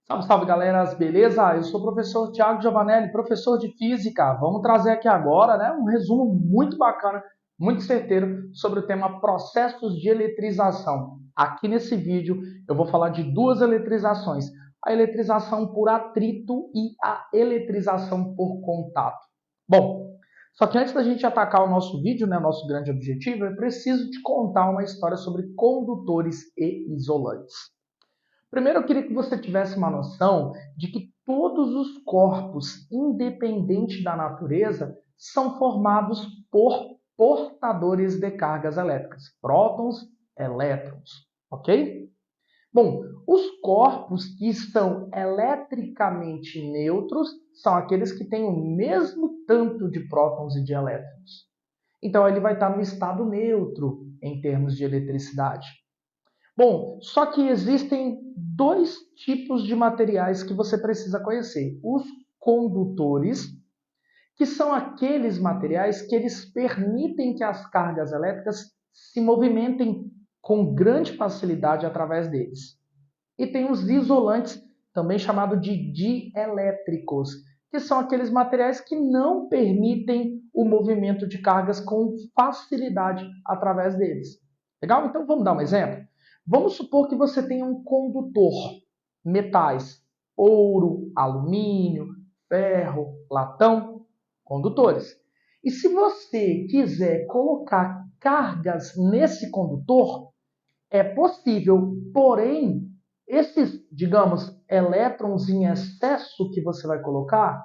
Salve, salve, galera, beleza? Eu sou o professor Thiago Giovanelli, professor de Física. Vamos trazer aqui agora, um resumo muito bacana, muito certeiro sobre o tema processos de eletrização. Aqui nesse vídeo eu vou falar de duas eletrizações, a eletrização por atrito e a eletrização por contato. Bom, só que antes da gente atacar o nosso vídeo, nosso grande objetivo, eu preciso te contar uma história sobre condutores e isolantes. Primeiro, eu queria que você tivesse uma noção de que todos os corpos, independente da natureza, são formados por portadores de cargas elétricas, prótons, elétrons, ok? Bom, os corpos que são eletricamente neutros são aqueles que têm o mesmo tanto de prótons e de elétrons. Então, ele vai estar no estado neutro em termos de eletricidade. Bom, só que existem dois tipos de materiais que você precisa conhecer. Os condutores, que são aqueles materiais que eles permitem que as cargas elétricas se movimentem com grande facilidade através deles. E tem os isolantes, também chamados de dielétricos, que são aqueles materiais que não permitem o movimento de cargas com facilidade através deles. Legal? Então vamos dar um exemplo? Vamos supor que você tenha um condutor, metais, ouro, alumínio, ferro, latão, condutores. E se você quiser colocar cargas nesse condutor, é possível, porém, esses, digamos, elétrons em excesso que você vai colocar,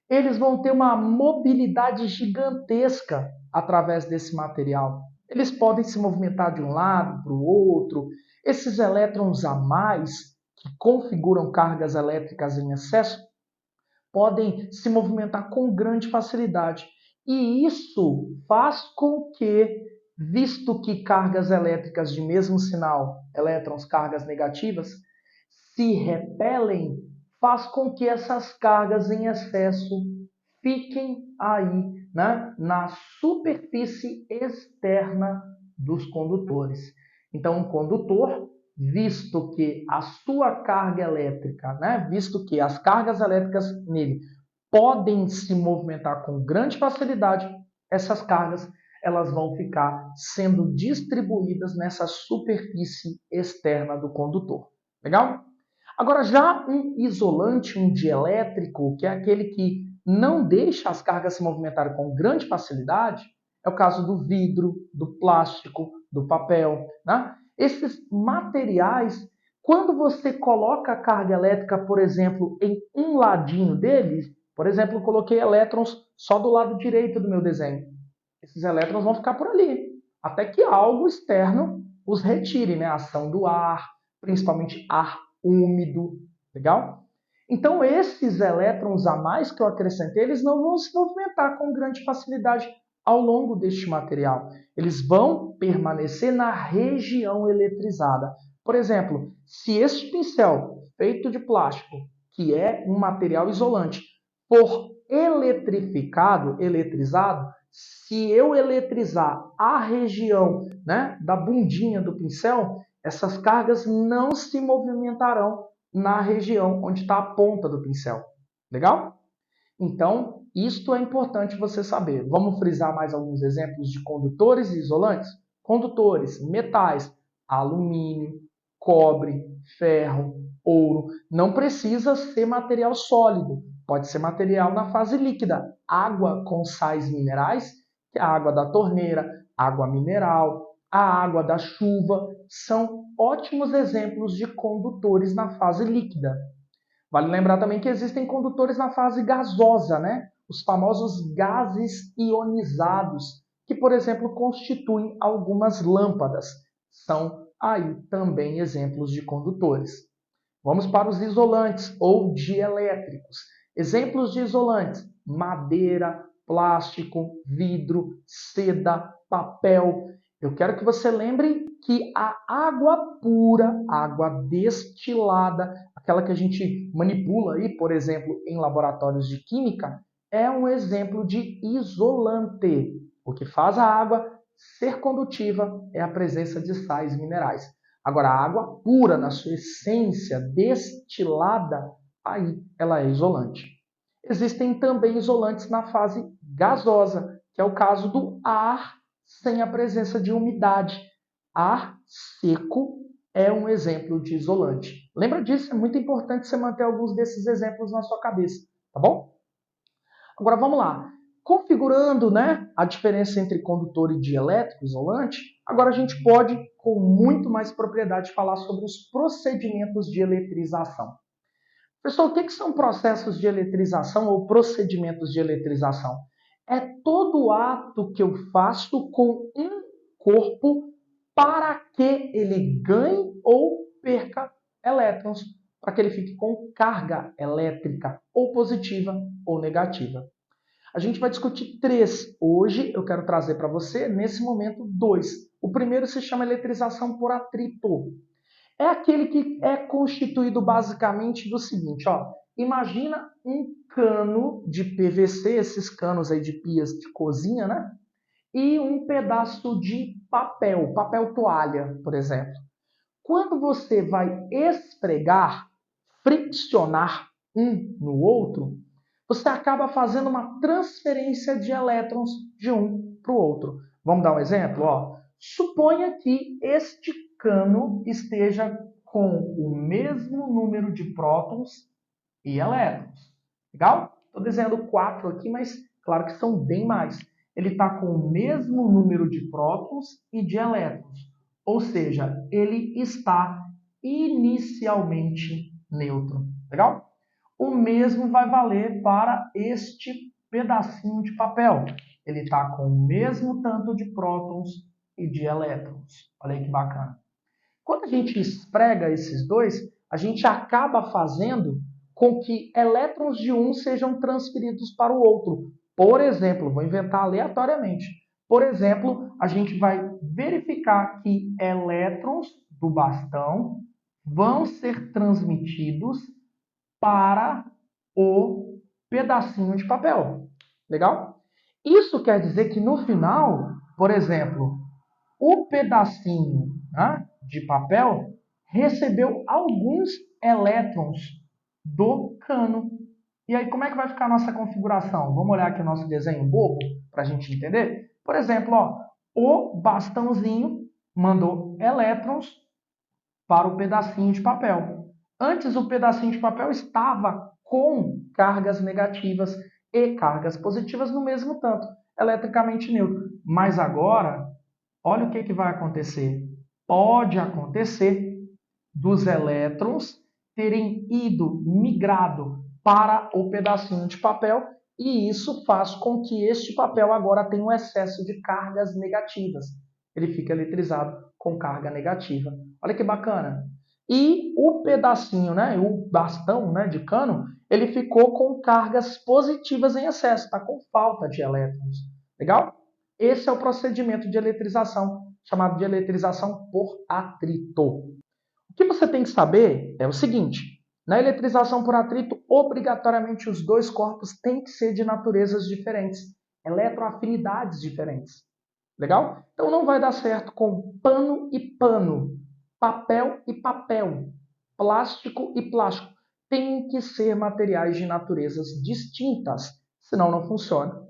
eles vão ter uma mobilidade gigantesca através desse material. Eles podem se movimentar de um lado para o outro. Esses elétrons a mais, que configuram cargas elétricas em excesso, podem se movimentar com grande facilidade. E isso faz com que, visto que cargas elétricas de mesmo sinal, elétrons, cargas negativas, se repelem, faz com que essas cargas em excesso fiquem aí, na superfície externa dos condutores. Então, um condutor, visto que a sua carga elétrica, visto que as cargas elétricas nele podem se movimentar com grande facilidade, essas cargas elas vão ficar sendo distribuídas nessa superfície externa do condutor. Legal? Agora, já um isolante, um dielétrico, que é aquele que não deixa as cargas se movimentarem com grande facilidade, é o caso do vidro, do plástico, do papel. Esses materiais, quando você coloca a carga elétrica, por exemplo, em um ladinho deles, por exemplo, eu coloquei elétrons só do lado direito do meu desenho. Esses elétrons vão ficar por ali, até que algo externo os retire, a ação do ar, principalmente ar úmido, legal? Então, esses elétrons a mais que eu acrescentei, eles não vão se movimentar com grande facilidade ao longo deste material. Eles vão permanecer na região eletrizada. Por exemplo, se este pincel feito de plástico, que é um material isolante, for eletrizado, se eu eletrizar a região da bundinha do pincel, essas cargas não se movimentarão na região onde está a ponta do pincel. Legal? Então, isto é importante você saber. Vamos frisar mais alguns exemplos de condutores e isolantes? Condutores, metais, alumínio, cobre, ferro, ouro. Não precisa ser material sólido. Pode ser material na fase líquida. Água com sais minerais, que é a água da torneira, água mineral, a água da chuva, são ótimos exemplos de condutores na fase líquida. Vale lembrar também que existem condutores na fase gasosa, os famosos gases ionizados, que, por exemplo, constituem algumas lâmpadas. São aí também exemplos de condutores. Vamos para os isolantes ou dielétricos. Exemplos de isolantes: madeira, plástico, vidro, seda, papel. Eu quero que você lembre que a água pura, a água destilada, aquela que a gente manipula aí, por exemplo, em laboratórios de química, é um exemplo de isolante. O que faz a água ser condutiva é a presença de sais minerais. Agora, a água pura, na sua essência, destilada, aí ela é isolante. Existem também isolantes na fase gasosa, que é o caso do ar sem a presença de umidade. Ar seco é um exemplo de isolante. Lembra disso? É muito importante você manter alguns desses exemplos na sua cabeça, tá bom? Agora vamos lá. Configurando, né, a diferença entre condutor e dielétrico, isolante, agora a gente pode, com muito mais propriedade, falar sobre os procedimentos de eletrização. Pessoal, o que são processos de eletrização ou procedimentos de eletrização? É todo ato que eu faço com um corpo para que ele ganhe ou perca elétrons, para que ele fique com carga elétrica, ou positiva ou negativa. A gente vai discutir três. Hoje eu quero trazer para você, nesse momento, dois. O primeiro se chama eletrização por atrito. É aquele que é constituído basicamente do seguinte, ó. Imagina um cano de PVC, esses canos aí de pias de cozinha, né? E um pedaço de papel, papel toalha, por exemplo. Quando você vai esfregar, friccionar um no outro, você acaba fazendo uma transferência de elétrons de um para o outro. Vamos dar um exemplo? Ó. Suponha que este cano esteja com o mesmo número de prótons e elétrons. Legal? Estou desenhando 4 aqui, mas claro que são bem mais. Ele está com o mesmo número de prótons e de elétrons. Ou seja, ele está inicialmente neutro. Legal? O mesmo vai valer para este pedacinho de papel. Ele está com o mesmo tanto de prótons e de elétrons. Olha aí que bacana. Quando a gente esfrega esses dois, a gente acaba fazendo com que elétrons de um sejam transferidos para o outro. Por exemplo, vou inventar aleatoriamente. Por exemplo, a gente vai verificar que elétrons do bastão vão ser transmitidos para o pedacinho de papel. Legal? Isso quer dizer que no final, por exemplo, o pedacinho, né, de papel recebeu alguns elétrons do cano. E aí, como é que vai ficar a nossa configuração? Vamos olhar aqui o nosso desenho bobo para a gente entender? Por exemplo, ó, o bastãozinho mandou elétrons para o pedacinho de papel. Antes, o pedacinho de papel estava com cargas negativas e cargas positivas no mesmo tanto, eletricamente neutro. Mas agora, olha o que vai acontecer. Pode acontecer dos elétrons terem migrado para o pedacinho de papel e isso faz com que este papel agora tenha um excesso de cargas negativas. Ele fica eletrizado com carga negativa. Olha que bacana. E o pedacinho, né, o bastão, né, de cano, ele ficou com cargas positivas em excesso, está com falta de elétrons. Legal? Esse é o procedimento de eletrização, chamado de eletrização por atrito. O que você tem que saber é o seguinte: na eletrização por atrito, obrigatoriamente os dois corpos têm que ser de naturezas diferentes, eletroafinidades diferentes. Legal? Então não vai dar certo com pano e pano, papel e papel, plástico e plástico. Tem que ser materiais de naturezas distintas, senão não funciona.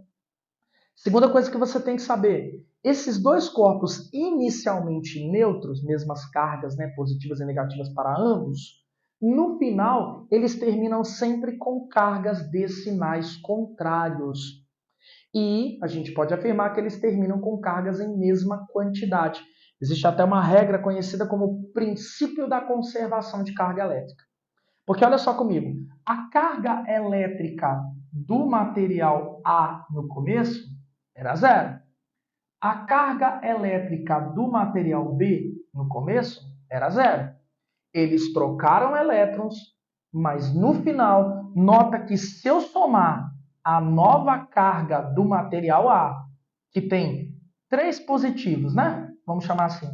Segunda coisa que você tem que saber, esses dois corpos inicialmente neutros, mesmas cargas, né, positivas e negativas para ambos, no final eles terminam sempre com cargas de sinais contrários. E a gente pode afirmar que eles terminam com cargas em mesma quantidade. Existe até uma regra conhecida como princípio da conservação de carga elétrica. Porque olha só comigo, a carga elétrica do material A no começo era zero. A carga elétrica do material B no começo era zero. Eles trocaram elétrons, mas no final, nota que se eu somar a nova carga do material A, que tem 3 positivos, né? Vamos chamar assim,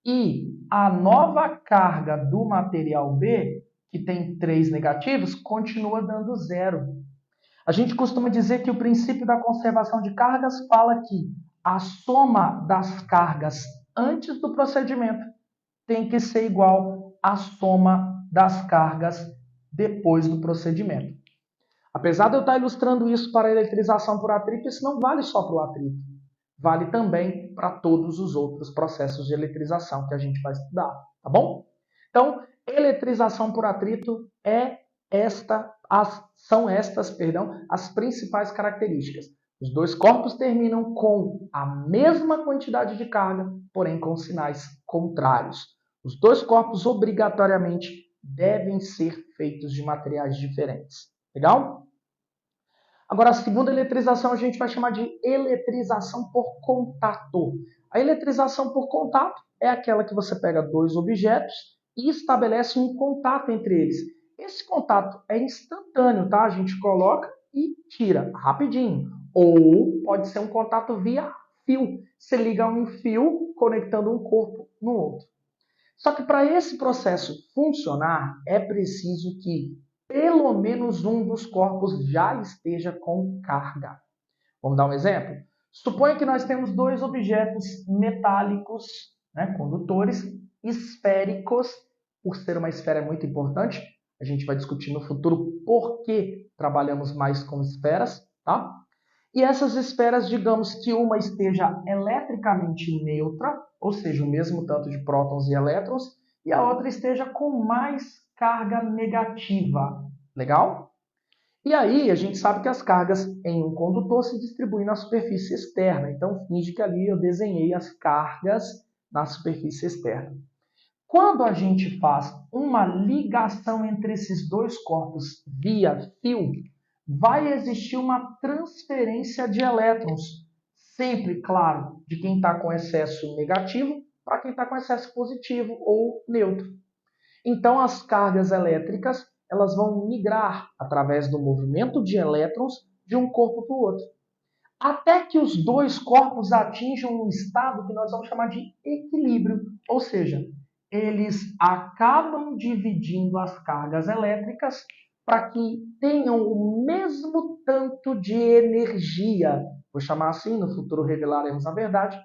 e a nova carga do material B, que tem 3 negativos, continua dando zero. A gente costuma dizer que o princípio da conservação de cargas fala que a soma das cargas antes do procedimento tem que ser igual à soma das cargas depois do procedimento. Apesar de eu estar ilustrando isso para a eletrização por atrito, isso não vale só para o atrito. Vale também para todos os outros processos de eletrização que a gente vai estudar, tá bom? Então, eletrização por atrito são estas as principais características. Os dois corpos terminam com a mesma quantidade de carga, porém com sinais contrários. Os dois corpos obrigatoriamente devem ser feitos de materiais diferentes. Legal? Agora, a segunda eletrização a gente vai chamar de eletrização por contato. A eletrização por contato é aquela que você pega dois objetos e estabelece um contato entre eles. Esse contato é instantâneo, tá? A gente coloca e tira rapidinho. Ou pode ser um contato via fio. Você liga um fio conectando um corpo no outro. Só que para esse processo funcionar, é preciso que pelo menos um dos corpos já esteja com carga. Vamos dar um exemplo? Suponha que nós temos dois objetos metálicos, condutores, esféricos. Por ser uma esfera é muito importante, a gente vai discutir no futuro por que trabalhamos mais com esferas, tá? E essas esferas, digamos que uma esteja eletricamente neutra, ou seja, o mesmo tanto de prótons e elétrons, e a outra esteja com mais carga negativa. Legal? E aí, a gente sabe que as cargas em um condutor se distribuem na superfície externa. Então, finge que ali eu desenhei as cargas na superfície externa. Quando a gente faz uma ligação entre esses dois corpos via fio, vai existir uma transferência de elétrons. Sempre, claro, de quem está com excesso negativo para quem está com excesso positivo ou neutro. Então, as cargas elétricas elas vão migrar através do movimento de elétrons de um corpo para o outro. Até que os dois corpos atinjam um estado que nós vamos chamar de equilíbrio, ou seja, eles acabam dividindo as cargas elétricas para que tenham o mesmo tanto de energia, vou chamar assim, no futuro revelaremos a verdade,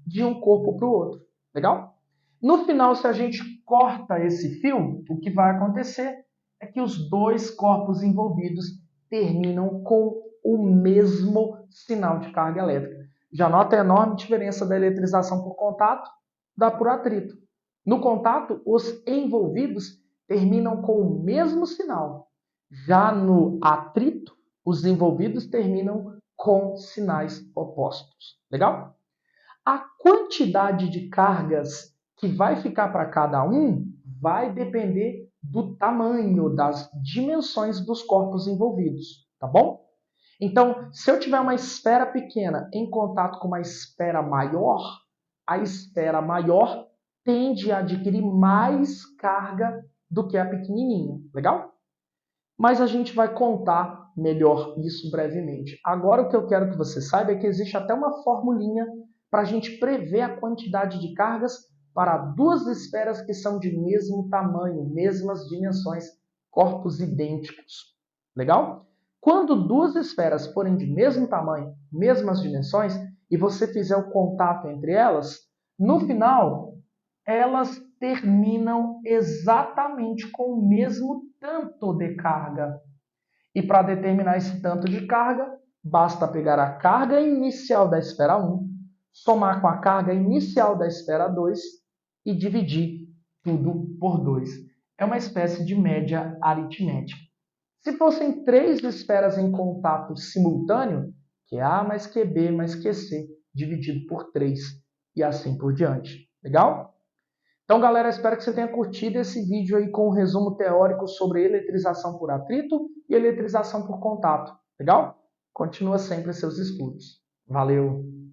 de um corpo para o outro. Legal? No final, se a gente corta esse fio, o que vai acontecer é que os dois corpos envolvidos terminam com o mesmo sinal de carga elétrica. Já nota a enorme diferença da eletrização por contato da por atrito. No contato, os envolvidos terminam com o mesmo sinal. Já no atrito, os envolvidos terminam com sinais opostos. Legal? A quantidade de cargas que vai ficar para cada um vai depender do tamanho, das dimensões dos corpos envolvidos, tá bom? Então, se eu tiver uma esfera pequena em contato com uma esfera maior, a esfera maior tende a adquirir mais carga do que a pequenininha, legal? Mas a gente vai contar melhor isso brevemente. Agora o que eu quero que você saiba é que existe até uma formulinha para a gente prever a quantidade de cargas para duas esferas que são de mesmo tamanho, mesmas dimensões, corpos idênticos. Legal? Quando duas esferas forem de mesmo tamanho, mesmas dimensões, e você fizer o contato entre elas, no final, elas terminam exatamente com o mesmo tanto de carga. E para determinar esse tanto de carga, basta pegar a carga inicial da esfera 1, somar com a carga inicial da esfera 2 e dividir tudo por 2. É uma espécie de média aritmética. Se fossem três esferas em contato simultâneo, QA mais QB mais QC, dividido por 3 e assim por diante. Legal? Então, galera, espero que você tenha curtido esse vídeo aí com um resumo teórico sobre eletrização por atrito e eletrização por contato. Legal? Continua sempre seus estudos. Valeu!